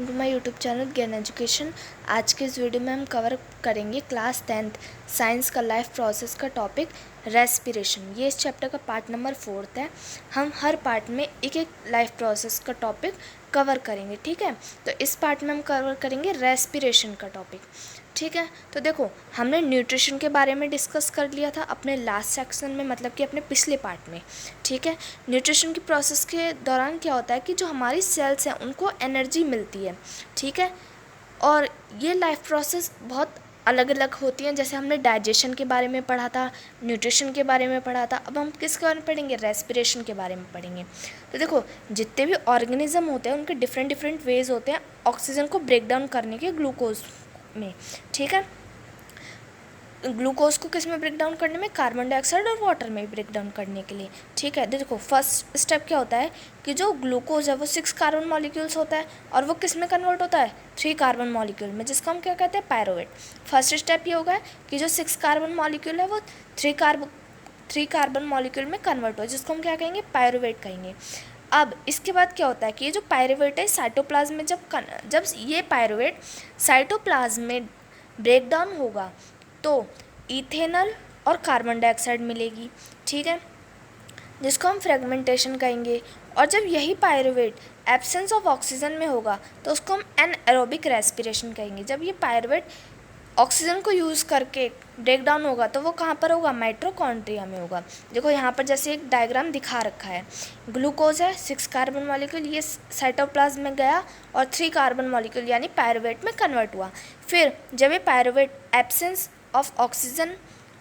To my YouTube channel ज्ञान education. आज के इस वीडियो में हम कवर करेंगे क्लास 10th साइंस का लाइफ प्रोसेस का टॉपिक रेस्पिरेशन। ये इस चैप्टर का पार्ट नंबर 4 है। हम हर पार्ट में एक एक लाइफ प्रोसेस का टॉपिक कवर करेंगे, ठीक है। तो इस पार्ट में हम कवर करेंगे रेस्पिरेशन का टॉपिक, ठीक है। तो देखो, हमने न्यूट्रिशन के बारे में डिस्कस कर लिया था अपने लास्ट सेक्शन में, मतलब कि अपने पिछले पार्ट में, ठीक है। न्यूट्रिशन की प्रोसेस के दौरान क्या होता है कि जो हमारी सेल्स हैं उनको एनर्जी मिलती है, ठीक है। और ये लाइफ प्रोसेस बहुत अलग अलग होती हैं। जैसे हमने डाइजेशन के बारे में पढ़ा था, न्यूट्रिशन के बारे में पढ़ा था, अब हम किसके बारे में पढ़ेंगे? रेस्पिरेशन के बारे में पढ़ेंगे। तो देखो, जितने भी ऑर्गेनिज्म होते हैं उनके डिफरेंट डिफरेंट वेज होते हैं ऑक्सीजन को ब्रेक डाउन करने के ग्लूकोज में, ठीक है। ग्लूकोज को किस में ब्रेक डाउन करने में? कार्बन डाइऑक्साइड और वाटर में ब्रेक डाउन करने के लिए, ठीक है। देखो, फर्स्ट स्टेप क्या होता है कि जो ग्लूकोज है वो 6 कार्बन मॉलिक्यूल्स होता है और वो किस में कन्वर्ट होता है? 3 कार्बन मॉलिक्यूल में, जिसको हम क्या कहते हैं? पायरुवेट। फर्स्ट स्टेप ये होगा कि जो 6 कार्बन मॉलिक्यूल है वो 3 कार्बन मॉलिक्यूल में कन्वर्ट हो, जिसको हम क्या कहेंगे? पायरुवेट कहेंगे। अब इसके बाद क्या होता है कि ये जो पायरुवेट है साइटोप्लाज्म में जब ये पायरुवेट साइटोप्लाज्म में ब्रेक डाउन होगा तो इथेनॉल और कार्बन डाइऑक्साइड मिलेगी, ठीक है, जिसको हम फ्रेगमेंटेशन कहेंगे। और जब यही पायरुवेट एब्सेंस ऑफ ऑक्सीजन में होगा तो उसको हम एनएरोबिक रेस्पिरेशन कहेंगे। जब ये पायरुवेट ऑक्सीजन को यूज़ करके ब्रेक डाउन होगा तो वो कहाँ पर होगा? माइटोकॉन्ड्रिया में होगा। देखो यहाँ पर जैसे एक डायग्राम दिखा रखा है, ग्लूकोज है 6 कार्बन मॉलिक्यूल, ये साइटोप्लाज्म में गया और 3 कार्बन मॉलिक्यूल यानी पायरुवेट में कन्वर्ट हुआ। फिर जब ये पायरुवेट एब्सेंस ऑफ ऑक्सीजन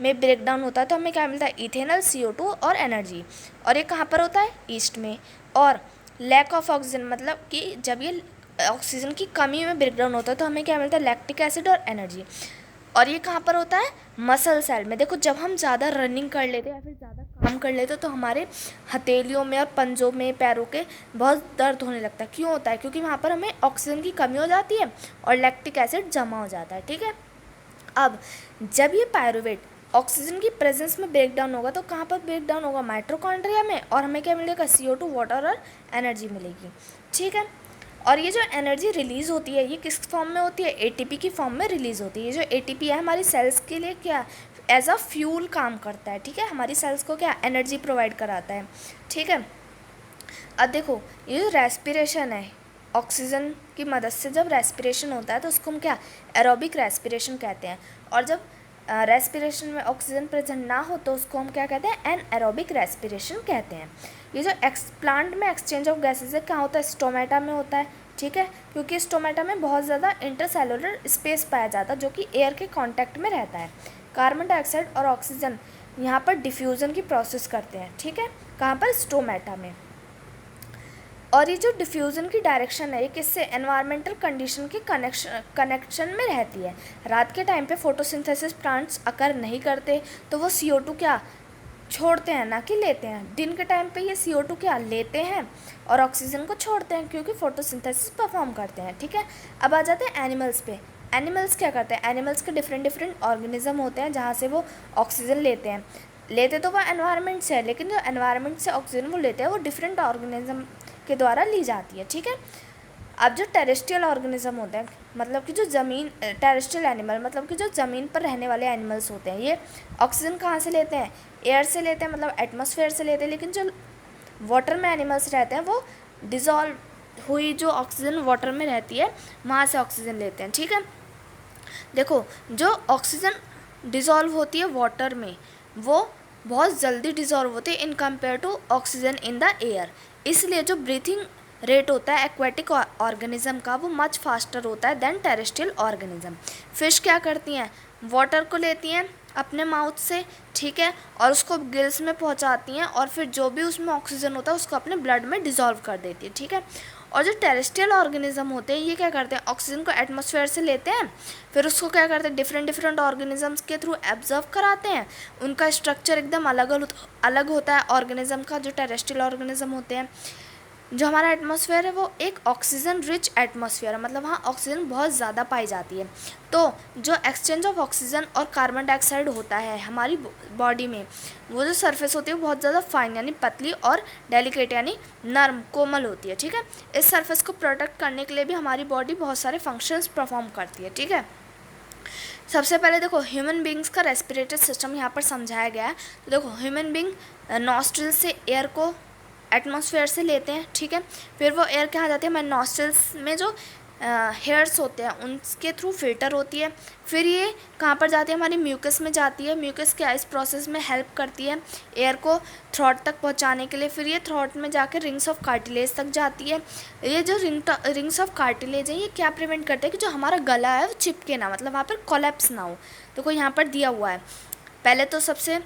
में ब्रेक डाउन होता है तो हमें क्या मिलता है? इथेनॉल, CO2 और एनर्जी। और ये कहाँ पर होता है? ईस्ट में। और लैक ऑफ ऑक्सीजन मतलब कि जब ये ऑक्सीजन की कमी में ब्रेक डाउन होता है तो हमें क्या मिलता है? लैक्टिक एसिड और एनर्जी। और ये कहाँ पर होता है? मसल सेल में। देखो, जब हम ज़्यादा रनिंग कर लेते हैं या फिर ज़्यादा काम कर लेते हैं तो हमारे हथेलियों में और पंजों में, पैरों के बहुत दर्द होने लगता है। क्यों होता है? क्योंकि वहाँ पर हमें ऑक्सीजन की कमी हो जाती है और लैक्टिक एसिड जमा हो जाता है, ठीक है। अब जब ये पायरुवेट ऑक्सीजन की प्रेजेंस में ब्रेक डाउन होगा तो कहाँ पर ब्रेक डाउन होगा? माइटोकॉन्ड्रिया में। और हमें क्या मिलेगा? CO2, वाटर और एनर्जी मिलेगी, ठीक है। और ये जो एनर्जी रिलीज़ होती है ये किस फॉर्म में होती है? ATP की फॉर्म में रिलीज़ होती है। ये जो ATP है हमारी सेल्स के लिए क्या एज अ फ्यूल काम करता है, ठीक है। हमारी सेल्स को क्या एनर्जी प्रोवाइड कराता है, ठीक है। अब देखो, ये जो रेस्पिरेशन है, ऑक्सीजन की मदद से जब रेस्पिरेशन होता है तो उसको हम क्या एरोबिक रेस्पिरेशन कहते हैं। और जब रेस्पिरेशन में ऑक्सीजन प्रेजेंट ना हो तो उसको हम क्या कहते हैं? एनएरोबिक रेस्पिरेशन कहते हैं। ये जो प्लांट में एक्सचेंज ऑफ गैसेज है कहाँ होता है? स्टोमेटा में होता है, ठीक है, क्योंकि स्टोमेटा में बहुत ज़्यादा इंटरसेलुलर स्पेस पाया जाता है जो कि एयर के कांटेक्ट में रहता है। कार्बन डाइऑक्साइड और ऑक्सीजन यहाँ पर डिफ्यूज़न की प्रोसेस करते हैं, ठीक है, कहाँ पर? स्टोमेटा में। और ये जो डिफ्यूज़न की डायरेक्शन है ये किससे? एनवायरमेंटल कंडीशन के कनेक्शन में रहती है। रात के टाइम पे फोटोसिंथेसिस प्लांट्स अकर नहीं करते तो वो CO2 क्या छोड़ते हैं, ना कि लेते हैं। दिन के टाइम पे ये CO2 क्या लेते हैं और ऑक्सीजन को छोड़ते हैं क्योंकि फोटोसिंथेसिस परफॉर्म करते हैं, ठीक है। अब आ जाते हैं एनिमल्स पे। एनिमल्स क्या करते हैं? एनिमल्स के डिफरेंट डिफरेंट ऑर्गेनिज्म होते हैं जहाँ से वो ऑक्सीजन लेते तो वो एनवायरनमेंट से है, लेकिन जो एनवायरनमेंट से ऑक्सीजन वो लेते हैं वो डिफरेंट ऑर्गेनिज्म के द्वारा ली जाती है, ठीक है। अब जो टेरेस्ट्रियल ऑर्गेनिज्म होते हैं मतलब कि जो ज़मीन टेरेस्ट्रियल एनिमल मतलब कि जो ज़मीन पर रहने वाले एनिमल्स होते हैं ये ऑक्सीजन कहाँ से लेते हैं? एयर से लेते हैं, मतलब एटमॉस्फेयर से लेते हैं। लेकिन जो वाटर में एनिमल्स रहते हैं वो डिज़ोल्व हुई जो ऑक्सीजन वाटर में रहती है वहाँ से ऑक्सीजन लेते हैं, ठीक है। देखो, जो ऑक्सीजन डिज़ोल्व होती है वाटर में वो बहुत जल्दी डिज़ोल्व होती है in compare to oxygen in the air. इसलिए जो ब्रीथिंग रेट होता है एक्वेटिक ऑर्गेनिज्म का वो मच फास्टर होता है देन टेरेस्ट्रियल ऑर्गेनिज्म। फिश क्या करती हैं? वाटर को लेती हैं अपने माउथ से, ठीक है, और उसको गिल्स में पहुंचाती हैं और फिर जो भी उसमें ऑक्सीजन होता है उसको अपने ब्लड में डिज़ोल्व कर देती है, ठीक है। और जो टेरेस्ट्रियल ऑर्गेनिज्म होते हैं ये क्या करते हैं? ऑक्सीजन को एटमॉस्फेयर से लेते हैं, फिर उसको क्या करते हैं? डिफरेंट डिफरेंट ऑर्गेनिजम्स के थ्रू एब्जॉर्व कराते हैं। उनका स्ट्रक्चर एकदम अलग होता है ऑर्गेनिज्म का, जो टेरेस्ट्रियल ऑर्गेनिज्म होते हैं। जो हमारा एटमॉस्फेयर है वो एक ऑक्सीजन रिच एटमॉस्फेयर है, मतलब वहाँ ऑक्सीजन बहुत ज़्यादा पाई जाती है। तो जो एक्सचेंज ऑफ ऑक्सीजन और कार्बन डाइऑक्साइड होता है हमारी बॉडी में, वो जो सरफेस होती है वो बहुत ज़्यादा फाइन यानी पतली और डेलिकेट यानी नर्म कोमल होती है। ठीक है, इस सरफेस को प्रोटेक्ट करने के लिए भी हमारी बॉडी बहुत सारे फंक्शंस परफॉर्म करती है। ठीक है, सबसे पहले देखो ह्यूमन बींग्स का रेस्पिरेटरी सिस्टम यहाँ पर समझाया गया है। तो देखो ह्यूमन बींग नॉस्ट्रिल से एयर को एटमॉस्फेयर से लेते हैं। ठीक है, फिर वो एयर कहाँ जाती है, हमारे नॉस्ट्रिल्स में जो हेयर्स होते हैं उनके थ्रू फिल्टर होती है। फिर ये कहाँ पर जाती है, हमारी म्यूकस में जाती है। म्यूकस क्या इस प्रोसेस में हेल्प करती है एयर को थ्रोट तक पहुँचाने के लिए। फिर ये थ्रोट में जाकर रिंग्स ऑफ कार्टिलेज तक जाती है। ये जो रिंग्स ऑफ कार्टिलेज है ये क्या प्रिवेंट करते हैं कि जो हमारा गला है वो चिपके ना, मतलब वहाँ पर कोलैप्स ना हो। तो कोई यहाँ पर दिया हुआ है, पहले तो सबसे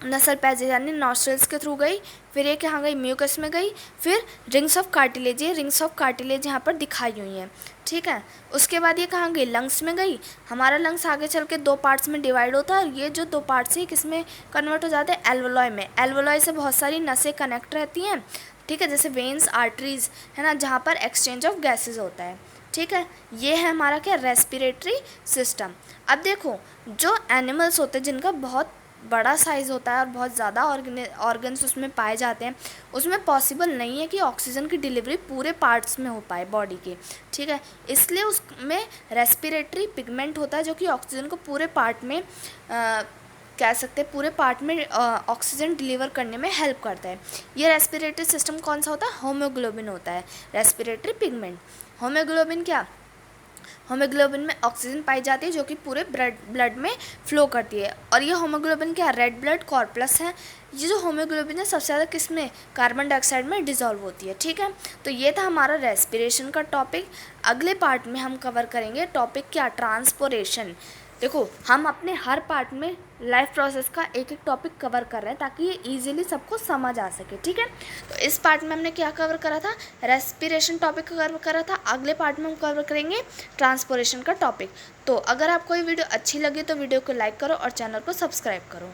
नसल पैजेज यानी नॉस्ट्रल्स के थ्रू गई, फिर ये कहाँ गई, म्यूकस में गई, फिर रिंग्स ऑफ कार्टिलेज, ये रिंग्स ऑफ कार्टिलेज यहाँ पर दिखाई हुई हैं। ठीक है, उसके बाद ये कहाँ गई, लंग्स में गई। हमारा लंग्स आगे चल के दो पार्ट्स में डिवाइड होता है और ये जो दो पार्ट्स हैं किस में कन्वर्ट हो जाते हैं, एल्वोलॉय में। एल्वोलॉय से बहुत सारी नसें कनेक्ट रहती हैं। ठीक है, जैसे वेन्स, आर्टरीज है ना, जहाँ पर एक्सचेंज ऑफ गैसेज होता है। ठीक है, ये है हमारा क्या, रेस्पिरेटरी सिस्टम। अब देखो जो एनिमल्स होते हैं जिनका बहुत बड़ा साइज़ होता है और बहुत ज़्यादा ऑर्गन्स उसमें पाए जाते हैं, उसमें पॉसिबल नहीं है कि ऑक्सीजन की डिलीवरी पूरे पार्ट्स में हो पाए बॉडी के। ठीक है, इसलिए उसमें रेस्पिरेटरी पिगमेंट होता है जो कि ऑक्सीजन को पूरे पार्ट में कह सकते हैं पूरे पार्ट में ऑक्सीजन डिलीवर करने में हेल्प करता है। ये रेस्पिरेटरी सिस्टम कौन सा होता है, होमोग्लोबिन होता है रेस्पिरेटरी पिगमेंट। होमोग्लोबिन क्या, होमोग्लोबिन में ऑक्सीजन पाई जाती है जो कि पूरे ब्लड में फ्लो करती है। और ये होमोग्लोबिन क्या, रेड ब्लड कॉर्पस है। ये जो होमोग्लोबिन है सबसे ज़्यादा किस में, कार्बन डाइऑक्साइड में डिजॉल्व होती है। ठीक है, तो ये था हमारा रेस्पिरेशन का टॉपिक। अगले पार्ट में हम कवर करेंगे टॉपिक क्या, ट्रांसपोरेशन। देखो हम अपने हर पार्ट में लाइफ प्रोसेस का एक एक टॉपिक कवर कर रहे हैं ताकि ये इजीली सबको समझ आ सके। ठीक है, तो इस पार्ट में हमने क्या कवर करा था, रेस्पिरेशन टॉपिक कवर करा था। अगले पार्ट में हम कवर करेंगे ट्रांसपोरेशन का टॉपिक। तो अगर आपको ये वीडियो अच्छी लगी तो वीडियो को लाइक करो और चैनल को सब्सक्राइब करो।